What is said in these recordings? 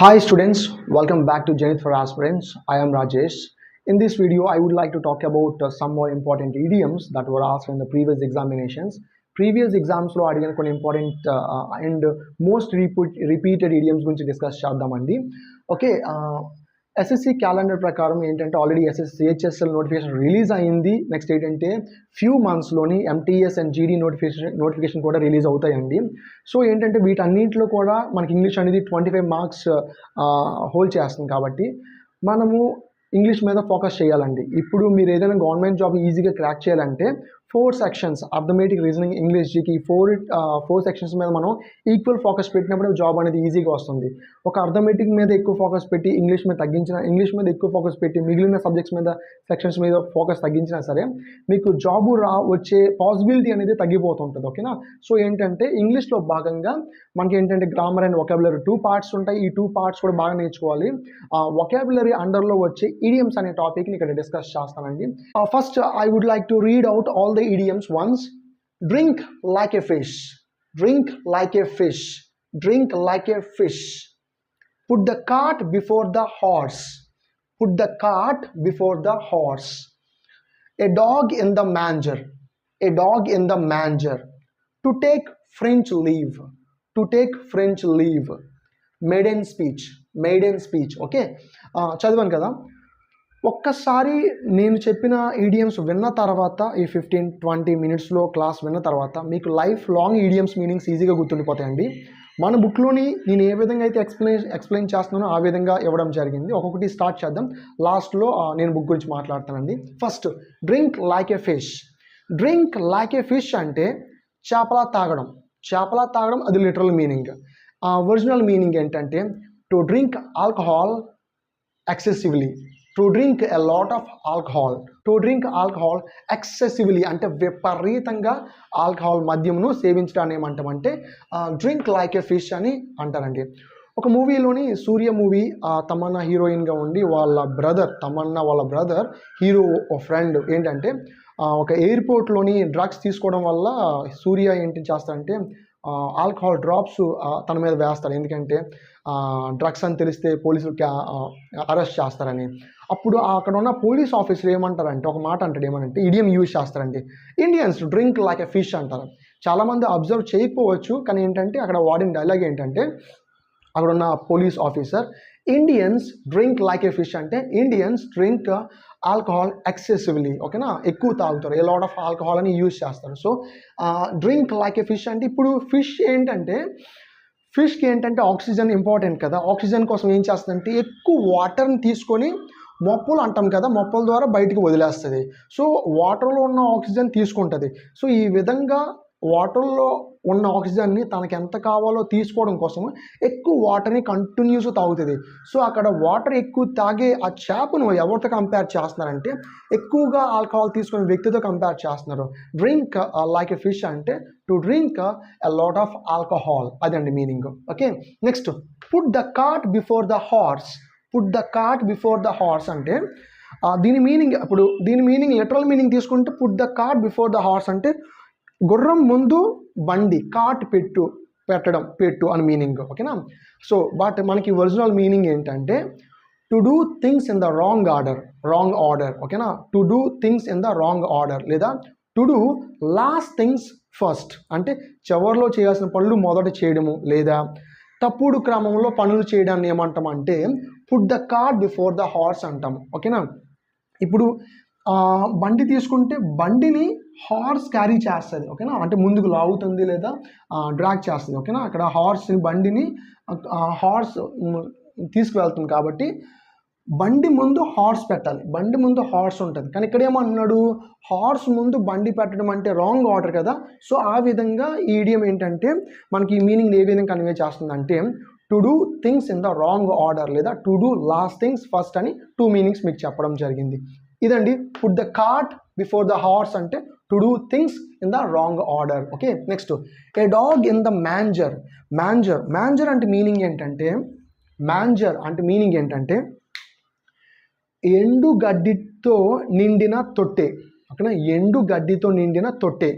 Hi students, welcome back to Zenith for Aspirants. I am Rajesh. In this video, I would like to talk about some more important idioms that were asked in the previous examinations. Previous exams lo అడిగిన కొన్ని important and most repeated idioms గురించి discuss చేద్దామండి. Okay, SSC calendar ప్రకారం ఏంటంటే already CHSL notification release అయింది. Next ఏంటంటే few మంత్స్లోని MTS and GD notification కూడా రిలీజ్ అవుతాయండి. సో ఏంటంటే వీటన్నింటిలో కూడా మనకి ఇంగ్లీష్ అనేది 25 మార్క్స్ హోల్డ్ చేస్తుంది కాబట్టి మనము ఇంగ్లీష్ మీద ఫోకస్ చేయాలండి. ఇప్పుడు మీరు ఏదైనా గవర్నమెంట్ జాబ్ ఈజీగా క్రాక్ చేయాలంటే 4 సెక్షన్స్ అర్థమెటిక్, రీజనింగ్, ఇంగ్లీష్, జీకి ఫోర్ సెక్షన్స్ మీద మనం ఈక్వల్ ఫోకస్ పెట్టినప్పుడు జాబ్ అనేది ఈజీగా వస్తుంది. ఒక అర్థమెటిక్ మీద ఎక్కువ ఫోకస్ పెట్టి ఇంగ్లీష్ మీద ఎక్కువ ఫోకస్ పెట్టి మిగిలిన సబ్జెక్ట్స్ మీద సెక్షన్స్ మీద ఫోకస్ తగ్గించినా సరే మీకు జాబు వచ్చే పాసిబిలిటీ అనేది తగ్గిపోతుంటుంది. ఓకేనా? సో ఏంటంటే ఇంగ్లీష్లో భాగంగా మనకి ఏంటంటే గ్రామర్ అండ్ వొకాబులరీ 2 పార్ట్స్ ఉంటాయి. ఈ 2 పార్ట్స్ కూడా బాగా నేర్చుకోవాలి. వొకాబులరీ అండర్లో వచ్చే idioms అనే టాపిక్ని ఇక్కడ డిస్కస్ చేస్తానండి. First I would like to read out all the idioms once. Drink like a fish. Drink like a fish. Drink like a fish. Put the cart before the horse. Put the cart before the horse. A dog in the manger. A dog in the manger. To take French leave. To take French leave. Maiden speech. Maiden speech. Okay, చదివాను కదా. ఒక్కసారి నేను చెప్పిన idioms విన్న తర్వాత ఈ 15-20 మినిట్స్లో class విన్న తర్వాత మీకు లైఫ్ లాంగ్ ఈడియమ్స్ మీనింగ్స్ ఈజీగా గుర్తుండిపోతాయండి. మన బుక్లోని నేను ఏ విధంగా అయితే ఎక్స్ప్లెయిన్ చేస్తున్నానో ఆ విధంగా ఇవ్వడం జరిగింది. ఒక్కొక్కటి స్టార్ట్ చేద్దాం. లాస్ట్లో నేను బుక్ గురించి మాట్లాడతానండి. First, drink like a fish. Drink like a fish అంటే చేపలా తాగడం. చేపలా తాగడం అది లిటరల్ మీనింగ్. ఒరిజినల్ మీనింగ్ ఏంటంటే to drink alcohol excessively. To drink a lot of alcohol. To drink alcohol excessively అంటే విపరీతంగా ఆల్కహాల్ మద్యమును సేవించడాన్ని ఏమంటామంటే డ్రింక్ లైక్ ఏ ఫిష్ అని అంటారండి. ఒక మూవీలోని సూర్య మూవీ తమన్నా హీరోయిన్గా ఉండి తమన్నా వాళ్ళ బ్రదర్ హీరో ఫ్రెండ్ ఏంటంటే ఒక ఎయిర్పోర్ట్లోని డ్రగ్స్ తీసుకోవడం వల్ల సూర్య ఏంటి చేస్తారంటే ఆల్కహాల్ డ్రాప్స్ తన మీద వేస్తారు. ఎందుకంటే డ్రగ్స్ అని తెలిస్తే పోలీసులు అరెస్ట్ చేస్తారని. అప్పుడు అక్కడ ఉన్న పోలీస్ ఆఫీసర్ ఏమంటారంటే ఒక మాట అంటాడు, ఏమనంటే ఇడియం యూజ్ చేస్తారండి. Indians drink like a fish అంటారు. చాలామంది అబ్జర్వ్ చేయకపోవచ్చు, కానీ ఏంటంటే అక్కడ వాడిన డైలాగ్ ఏంటంటే అక్కడ ఉన్న police officer Indians drink like a fish అంటే ఇండియన్స్ డ్రింక్ ఆల్కహాల్ ఎక్సెసివ్లీ. ఓకేనా? ఎక్కువ తాగుతారు, ఏ లాట్ ఆఫ్ ఆల్కహాల్ అని యూజ్ చేస్తారు. So drink like a fish అంటే ఇప్పుడు ఫిష్కి ఏంటంటే ఆక్సిజన్ ఇంపార్టెంట్ కదా. ఆక్సిజన్ కోసం ఏం చేస్తుందంటే ఎక్కువ వాటర్ని తీసుకొని మొప్పలు అంటాం కదా, మొప్పల ద్వారా బయటికి వదిలేస్తుంది. సో వాటర్లో ఉన్న ఆక్సిజన్ తీసుకుంటుంది. సో ఈ విధంగా వాటర్లో ఉన్న ఆక్సిజన్ని తనకి ఎంత కావాలో తీసుకోవడం కోసం ఎక్కువ వాటర్ని కంటిన్యూస్గా తాగుతుంది. సో అక్కడ వాటర్ ఎక్కువ తాగే ఆ చేపను ఎవరితో కంపేర్ చేస్తున్నారంటే ఎక్కువగా ఆల్కహాల్ తీసుకునే వ్యక్తితో కంపేర్ చేస్తున్నారు. డ్రింక్ లైక్ ఎ ఫిష్ అంటే to drink a lot of alcohol, అదండి meaning. Okay, next, put the cart before the horse. Put the cart before the horse అంటే దీని మీనింగ్ లిటరల్ మీనింగ్ తీసుకుంటే put the cart before the horse అంటే గుర్రం ముందు బండి, cart పెట్టు అని మీనింగ్. ఓకేనా? సో బట్ మనకి ఒరిజినల్ మీనింగ్ ఏంటంటే to do things in the wrong order. ఓకేనా? To do things in the wrong order లేదా to do last things first అంటే చివరిలో చేయాల్సిన పనులు మొదట చేయడము లేదా తప్పుడు క్రమంలో పనులు చేయడాన్ని ఏమంటామంటే put the cart before the horse అంటాము. ఓకేనా? ఇప్పుడు బండి తీసుకుంటే బండిని హార్స్ క్యారీ చేస్తుంది. ఓకేనా? అంటే ముందుకు లాగుతుంది లేదా డ్రాగ్ చేస్తుంది. ఓకేనా? అక్కడ బండిని హార్స్ తీసుకువెళ్తుంది కాబట్టి బండి ముందు హార్స్ పెట్టాలి. బండి ముందు హార్స్ ఉంటుంది, కానీ ఇక్కడ ఏమన్నాడు హార్స్ ముందు బండి పెట్టడం అంటే రాంగ్ ఆర్డర్ కదా. సో ఆ విధంగా ఈ ఈడియం ఏంటంటే మనకి ఈ మీనింగ్ ఏ విధంగా కన్వే చేస్తుందంటే to do things in the wrong order లేదా to do last things first అని 2 మీనింగ్స్ మీకు చెప్పడం జరిగింది. ఇదండి put the cart before the horse అంటే to do things in the wrong order. Okay, next, a dog in the manger. Manger అంటే meaning ఏంటంటే ఎండు గడ్డితో నిండిన తొట్టె. ఓకేనా? ఎండు గడ్డితో నిండిన తొట్టె.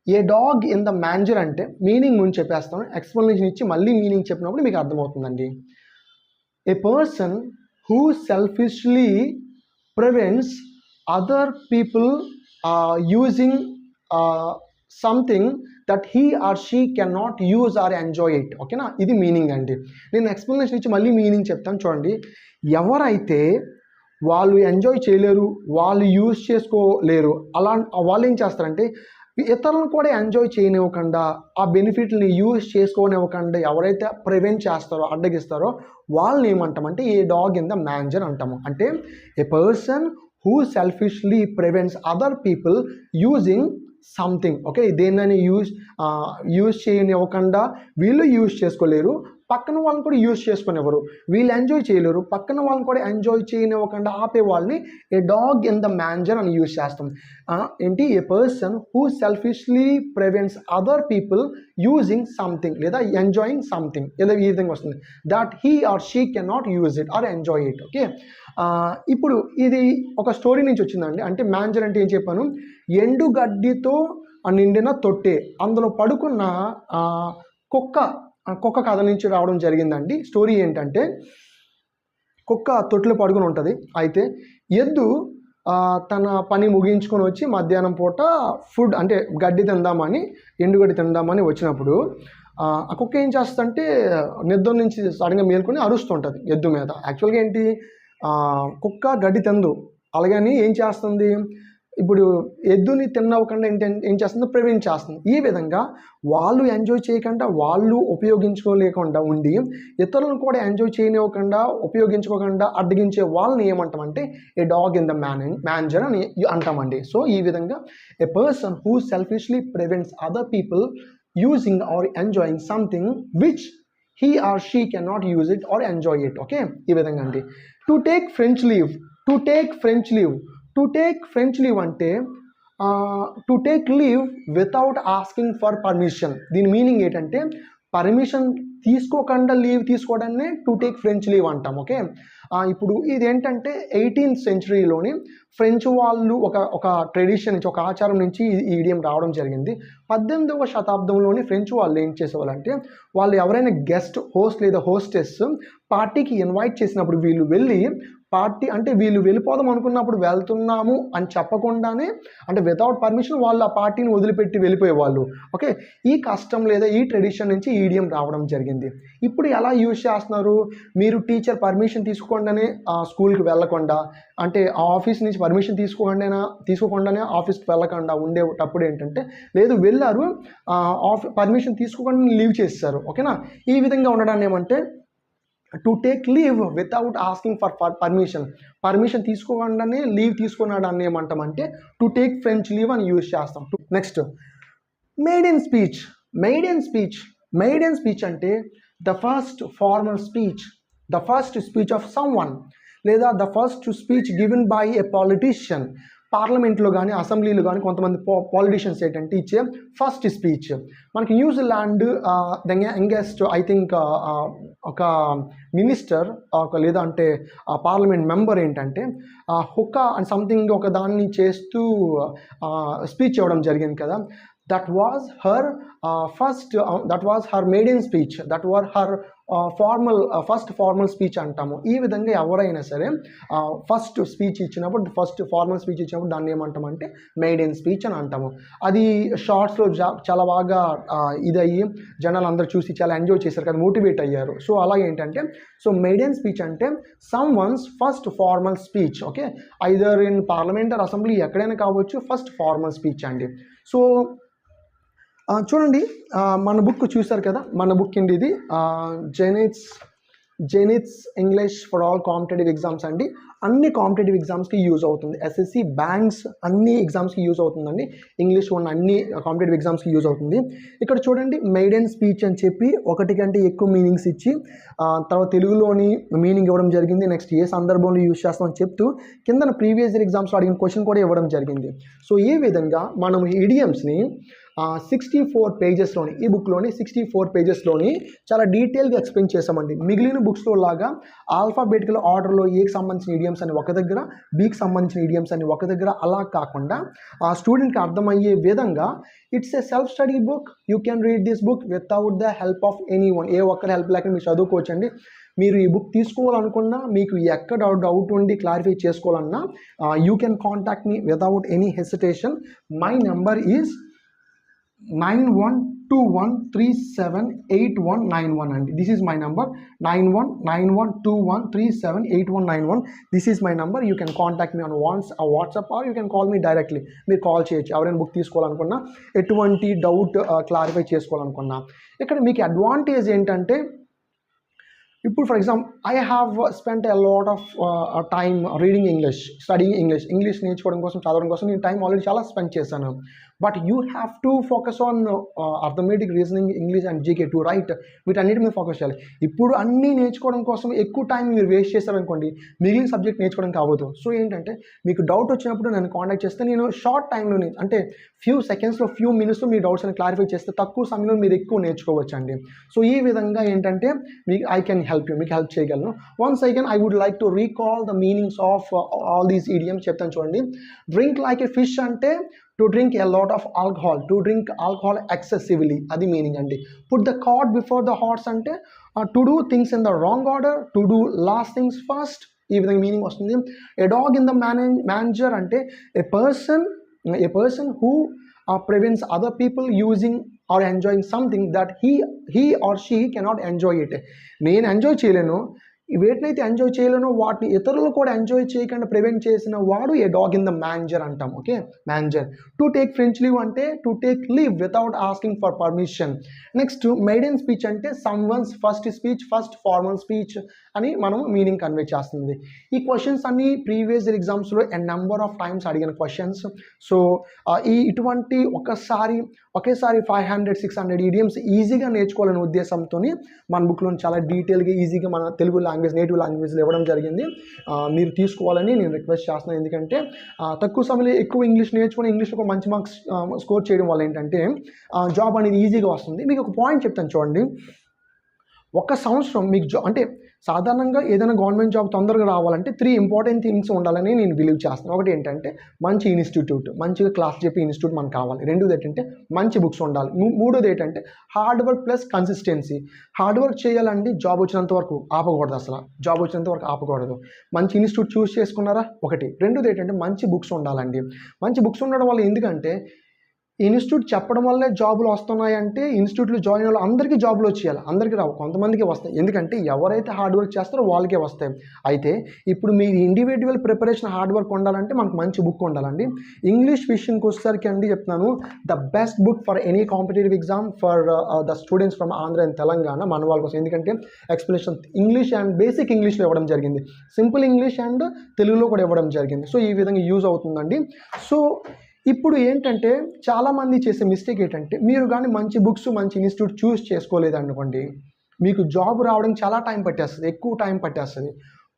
A dog in the manger అంటే మీనింగ్ ముందు చెప్పేస్తాను, ఎక్స్ప్లెనేషన్ ఇచ్చి మళ్ళీ మీనింగ్ చెప్పినప్పుడు మీకు అర్థమవుతుందండి. A person who selfishly prevents other people using something that he or she cannot use or enjoy it. ఓకేనా, ఇది మీనింగ్ అండి. నేను ఎక్స్ప్లెనేషన్ ఇచ్చి మళ్ళీ మీనింగ్ చెప్తాను చూడండి. ఎవరైతే వాళ్ళు ఎంజాయ్ చేయలేరు, వాళ్ళు యూజ్ చేసుకోలేరు, అలా వాళ్ళు ఏం చేస్తారంటే ఇతరులను కూడా ఎంజాయ్ చేయనివ్వకుండా, ఆ బెనిఫిట్ని యూజ్ చేసుకోనివ్వకుండా ఎవరైతే ప్రివెంట్ చేస్తారో, అడ్డగిస్తారో వాళ్ళని ఏమంటామంటే a dog in the manger అంటాము. అంటే a person who selfishly prevents other people using something. Okay, దేన్నైనా యూజ్ చేయనివ్వకుండా వీళ్ళు యూజ్ చేసుకోలేరు, పక్కన వాళ్ళని కూడా యూజ్ చేసుకునేవారు, వీళ్ళు ఎంజాయ్ చేయలేరు, పక్కన వాళ్ళని కూడా ఎంజాయ్ చేయనివ్వకుండా ఆపే వాళ్ళని a dog in the manger అని యూజ్ చేస్తాం. ఏంటి, a person who selfishly prevents other people using something లేదా ఎంజాయింగ్ సంథింగ్, లేదా ఈ విధంగా వస్తుంది. That he or she can not use it or enjoy it. Okay, ఇప్పుడు ఇది ఒక స్టోరీ నుంచి వచ్చిందండి. అంటే మ్యాన్జర్ అంటే ఏం చెప్పాను, ఎండుగడ్డితో నిండిన తొట్టె, అందులో పడుకున్న కుక్క కథ నుంచి రావడం జరిగిందండి. స్టోరీ ఏంటంటే, కుక్క తొట్టులో పడుకుని ఉంటుంది. అయితే ఎద్దు తన పని ముగించుకొని వచ్చి మధ్యాహ్నం పూట ఫుడ్ అంటే గడ్డి తిందామని, ఎండుగడ్డి తిందామని వచ్చినప్పుడు ఆ కుక్క ఏం చేస్తుందంటే నిద్ర నుంచి సడన్గా మేల్కొని అరుస్తుంటుంది ఎద్దు మీద. యాక్చువల్గా ఏంటి, కుక్క గడ్డి తిందు, అలాగని ఏం చేస్తుంది, ఇప్పుడు ఎద్దుని తిన్నవ్వకుండా ఏం చేస్తుందో ప్రివెంట్ చేస్తుంది. ఈ విధంగా వాళ్ళు ఎంజాయ్ చేయకుండా, వాళ్ళు ఉపయోగించుకోలేకుండా ఉండి ఇతరులను కూడా ఎంజాయ్ చేయనివ్వకుండా, ఉపయోగించుకోకుండా అడ్డగించే వాళ్ళని ఏమంటామంటే a dog in the manger అని అంటామండి. సో ఈ విధంగా a person who selfishly prevents other people using or enjoying something which he or she cannot use it or enjoy it. Okay, ఈ విధంగా అండి. టు టేక్ ఫ్రెంచ్ లీవ్ అంటే to take leave without asking for permission. దీని meaning ఏంటంటే permission తీసుకోకుండా leave తీసుకోవడాన్ని to take French leave అంటాం. Okay, ఇప్పుడు ఇదేంటంటే 18th సెంచరీలోని ఫ్రెంచ్ వాళ్ళు ఒక ట్రెడిషన్ నుంచి, ఒక ఆచారం నుంచి ఈ ఈడియం రావడం జరిగింది. 18వ శతాబ్దంలోని ఫ్రెంచ్ వాళ్ళు ఏం చేసేవాళ్ళంటే, వాళ్ళు ఎవరైనా గెస్ట్, హోస్ట్ లేదా హోస్టెస్ పార్టీకి ఇన్వైట్ చేసినప్పుడు వీళ్ళు వెళ్ళి పార్టీ అంటే వీళ్ళు వెళ్ళిపోదాం అనుకున్నప్పుడు వెళ్తున్నాము అని చెప్పకుండానే, అంటే వితౌట్ పర్మిషన్ వాళ్ళు ఆ పార్టీని వదిలిపెట్టి వెళ్ళిపోయేవాళ్ళు. ఓకే, ఈ కస్టమ్ లేదా ఈ ట్రెడిషన్ నుంచి ఈడియం రావడం జరిగింది. ఇప్పుడు ఎలా యూజ్ చేస్తున్నారు, మీరు టీచర్ పర్మిషన్ తీసుకోకుండానే స్కూల్కి వెళ్ళకుండా, అంటే ఆఫీస్ నుంచి పర్మిషన్ తీసుకోకుండానే ఆఫీస్కి వెళ్ళకుండా ఉండేటప్పుడు ఏంటంటే, లేదు వెళ్ళారు పర్మిషన్ తీసుకోకుండా లీవ్ చేస్తారు. ఓకేనా, ఈ విధంగా ఉండడాన్ని ఏమంటే to take leave without asking for permission తీసుకోకుండానే లీవ్ తీసుకున్నాడాన్ని ఏమంటామంటే టు టేక్ ఫ్రెంచ్ లీవ్ అని యూజ్ చేస్తాం. నెక్స్ట్ మెయిడెన్ స్పీచ్ అంటే the first formal speech, the first speech of someone, లేదా the first speech given by a politician. పార్లమెంట్లో కానీ అసెంబ్లీలో కానీ కొంతమంది పాలిటీషియన్స్ ఏంటంటే ఇచ్చే ఫస్ట్ స్పీచ్. మనకి New Zealand the youngest I think ఒక మినిస్టర్ లేదా అంటే పార్లమెంట్ మెంబర్ ఏంటంటే హుక్కా అండ్ సంథింగ్ ఒక దాన్ని చేస్తూ స్పీచ్ ఇవ్వడం జరిగింది కదా. that was her maiden speech, that was her first formal speech అంటాము. ఈ విధంగా ఎవరైనా సరే ఫస్ట్ స్పీచ్ ఇచ్చినప్పుడు, ఫస్ట్ ఫార్మల్ స్పీచ్ ఇచ్చినప్పుడు దాన్ని ఏమంటామంటే మెయిడెన్ స్పీచ్ అని అంటాము. అది షార్ట్స్లో చాలా బాగా ఇదయ్యి జనాలు అందరూ చూసి చాలా ఎంజాయ్ చేశారు కదా, మోటివేట్ అయ్యారు. సో అలాగే ఏంటంటే, సో మెయిడెన్ స్పీచ్ అంటే someone's first formal speech. Okay, either in parliament or assembly ఎక్కడైనా కావచ్చు, ఫస్ట్ ఫార్మల్ స్పీచ్ అండి. సో చూడండి, మన బుక్ చూసారు కదా, మన బుక్ అండి ఇది, Zenith's English for all competitive exams అండి. అన్ని కాంపిటేటివ్ ఎగ్జామ్స్కి యూజ్ అవుతుంది. ఎస్ఎస్సి, బ్యాంక్స్ అన్ని ఎగ్జామ్స్కి యూజ్ అవుతుందండి. ఇంగ్లీష్ ఉన్న అన్ని కాంపిటేటివ్ ఎగ్జామ్స్కి యూజ్ అవుతుంది. ఇక్కడ చూడండి, మెయిడెన్ స్పీచ్ అని చెప్పి ఒకటి కంటే ఎక్కువ మీనింగ్స్ ఇచ్చి తర్వాత తెలుగులోని మీనింగ్ ఇవ్వడం జరిగింది. నెక్స్ట్ ఏ సందర్భంలో యూజ్ చేస్తామని చెప్తూ కింద ప్రీవియస్ ఇయర్ ఎగ్జామ్స్లో అడిగిన క్వశ్చన్ కూడా ఇవ్వడం జరిగింది. సో ఈ విధంగా మనం ఇడియమ్స్ని 64 పేజెస్లోని, ఈ బుక్లోని 64 పేజెస్లోని చాలా డీటెయిల్గా ఎక్స్ప్లెయిన్ చేసామండి. మిగిలిన బుక్స్లో లాగా ఆల్ఫాబెటికల్ ఆర్డర్లో ఏకి సంబంధించిన ఈడియమ్స్ అని ఒక దగ్గర, బీకి సంబంధించిన ఈడియమ్స్ అని ఒక దగ్గర, అలా కాకుండా ఆ స్టూడెంట్కి అర్థమయ్యే విధంగా it's a self study book. You can read this book without the help of anyone. ఏ ఒక్కరి హెల్ప్ లేకుండా మీరు చదువుకోవచ్చండి. మీరు ఈ బుక్ తీసుకోవాలనుకున్నా, మీకు ఎక్కడ డౌట్ ఉండి క్లారిఫై చేసుకోవాలన్నా you can contact me without any hesitation. My number is 9191378191 అండి. This is my number 919121378191. This is my number. You can contact me on WhatsApp or you can call me directly. మీరు call చేయొచ్చు ఎవరైనా book తీసుకోవాలనుకున్నా, ఎటువంటి doubt clarify చేసుకోవాలనుకున్నా. ఇక్కడ మీకు advantage ఏంటంటే, ఇప్పుడు for example I have spent a lot of time reading English, studying English నేర్చుకోవడం కోసం, చదవడం కోసం నేను టైం ఆల్రెడీ చాలా స్పెండ్ చేశాను. But you have to focus on arithmetic, reasoning, English and GK to right. వీటన్నిటి మీద ఫోకస్ చేయాలి. ఇప్పుడు అన్నీ నేర్చుకోవడం కోసం ఎక్కువ టైం మీరు వేస్ట్ చేశారనుకోండి, మిగిలిన సబ్జెక్ట్ నేర్చుకోవడం కావద్దు. సో ఏంటంటే, మీకు డౌట్ వచ్చినప్పుడు నన్ను కాంటాక్ట్ చేస్తే నేను షార్ట్ టైంలోనే, అంటే ఫ్యూ సెకండ్స్లో, ఫ్యూ మినిట్స్లో మీ డౌట్స్ అని క్లారిఫై చేస్తే తక్కువ సమయంలో మీరు ఎక్కువ నేర్చుకోవచ్చు అండి. సో ఈ విధంగా ఏంటంటే మీకు ఐ కెన్ హెల్ప్ యూ, మీకు హెల్ప్ చేయగలను. Once again I would like to recall the meanings of all these idioms చెప్తాను చూడండి. డ్రింక్ లైక్ ఎ ఫిష్ అంటే to drink a lot of alcohol, to drink alcohol excessively, అది meaning అండి. Put the cart before the horse అంటే to do things in the wrong order, to do last things first, ఈ విధంగా meaning వస్తుంది. A dog in the manager అంటే a person who prevents other people using or enjoying something that he or she cannot enjoy it. నేను enjoy చేయలేను, వేటినైతే enjoy చేయలేనో వాటిని ఇతరులు కూడా enjoy చేయకుండా ప్రివెంట్ చేసిన వాడు a dog in the manager అంటాం. Okay, manager. To take French leave అంటే to take leave without asking for permission. Next maiden speech అంటే someone's first speech, first formal speech అని మనం మీనింగ్ కన్వే చేస్తుంది. ఈ questions అన్ని previous ఎగ్జామ్స్లో a number of times అడిగిన questions. So ఇటువంటి ఒకేసారి 500-600 ఈడియమ్స్ ఈజీగా నేర్చుకోవాలనే ఉద్దేశంతో మన బుక్లో చాలా డీటెయిల్గా, ఈజీగా మన తెలుగు లాంగ్వేజ్, నేటివ్ లాంగ్వేజ్లో ఇవ్వడం జరిగింది. మీరు తీసుకోవాలని నేను రిక్వెస్ట్ చేస్తున్నాను. ఎందుకంటే తక్కువ సమయంలో ఎక్కువ ఇంగ్లీష్ నేర్చుకుని ఇంగ్లీష్లో మంచి మార్క్స్ స్కోర్ చేయడం వల్ల ఏంటంటే జాబ్ అనేది ఈజీగా వస్తుంది. మీకు ఒక పాయింట్ చెప్తాను చూడండి. ఒక సంవత్సరం మీకు అంటే సాధారణంగా ఏదైనా గవర్నమెంట్ జాబ్ తొందరగా రావాలంటే 3 ఇంపార్టెంట్ థింగ్స్ ఉండాలని నేను బిలీవ్ చేస్తాను. ఒకటి ఏంటంటే మంచి ఇన్స్టిట్యూట్, మంచిగా క్లాస్ చెప్పే ఇన్స్టిట్యూట్ మనకు కావాలి. రెండోది ఏంటంటే మంచి బుక్స్ ఉండాలి. మూడోది ఏంటంటే hard work plus consistency. Hard work చేయాలండి, జాబ్ వచ్చినంత వరకు ఆపకూడదు. అసలు జాబ్ వచ్చినంత వరకు ఆపకూడదు. మంచి ఇన్స్టిట్యూట్ చూస్ చేసుకున్నారా, ఒకటి. రెండోది ఏంటంటే మంచి బుక్స్ ఉండాలండి. మంచి బుక్స్ ఉండడం వల్ల ఎందుకంటే ఇన్స్టిట్యూట్ చెప్పడం వల్లే జాబులు వస్తున్నాయంటే ఇన్స్టిట్యూట్లో జాయిన్ అవ్వాలి, అందరికీ జాబులు వచ్చేయాలి, అందరికీ రావు, కొంతమందికి వస్తాయి. ఎందుకంటే ఎవరైతే హార్డ్ వర్క్ చేస్తారో వాళ్ళకే వస్తాయి. అయితే ఇప్పుడు మీ ఇండివిజువల్ ప్రిపరేషన్ హార్డ్ వర్క్ ఉండాలంటే మనకు మంచి బుక్ ఉండాలండి. ఇంగ్లీష్ విషయానికి వచ్చేసరికి అండి చెప్తున్నాను, the best book for any competitive exam for the students from Andhra and Telangana మన వాళ్ళ కోసం. ఎందుకంటే ఎక్స్ప్లెనేషన్ ఇంగ్లీష్ అండ్ బేసిక్ ఇంగ్లీష్లో ఇవ్వడం జరిగింది, సింపుల్ ఇంగ్లీష్ అండ్ తెలుగులో కూడా ఇవ్వడం జరిగింది. సో ఈ విధంగా యూజ్ అవుతుందండి. సో ఇప్పుడు ఏంటంటే చాలామంది చేసే మిస్టేక్ ఏంటంటే, మీరు కానీ మంచి బుక్స్, మంచి ఇన్స్టిట్యూట్ చూస్ చేసుకోలేదనుకోండి, మీకు జాబ్ రావడానికి చాలా టైం పట్టేస్తుంది, ఎక్కువ టైం పట్టేస్తుంది.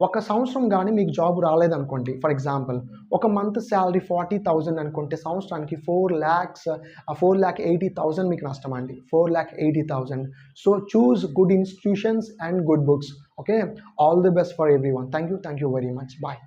ఒక సంవత్సరం కానీ మీకు జాబ్ రాలేదనుకోండి, ఫర్ ఎగ్జాంపుల్ ఒక మంత్ శాలరీ 40,000 అనుకుంటే సంవత్సరానికి 4,80,000 మీకు నష్టం అండి. 4,80,000. So choose good institutions and good books. Okay, all the best for everyone. Thank you very much. Bye.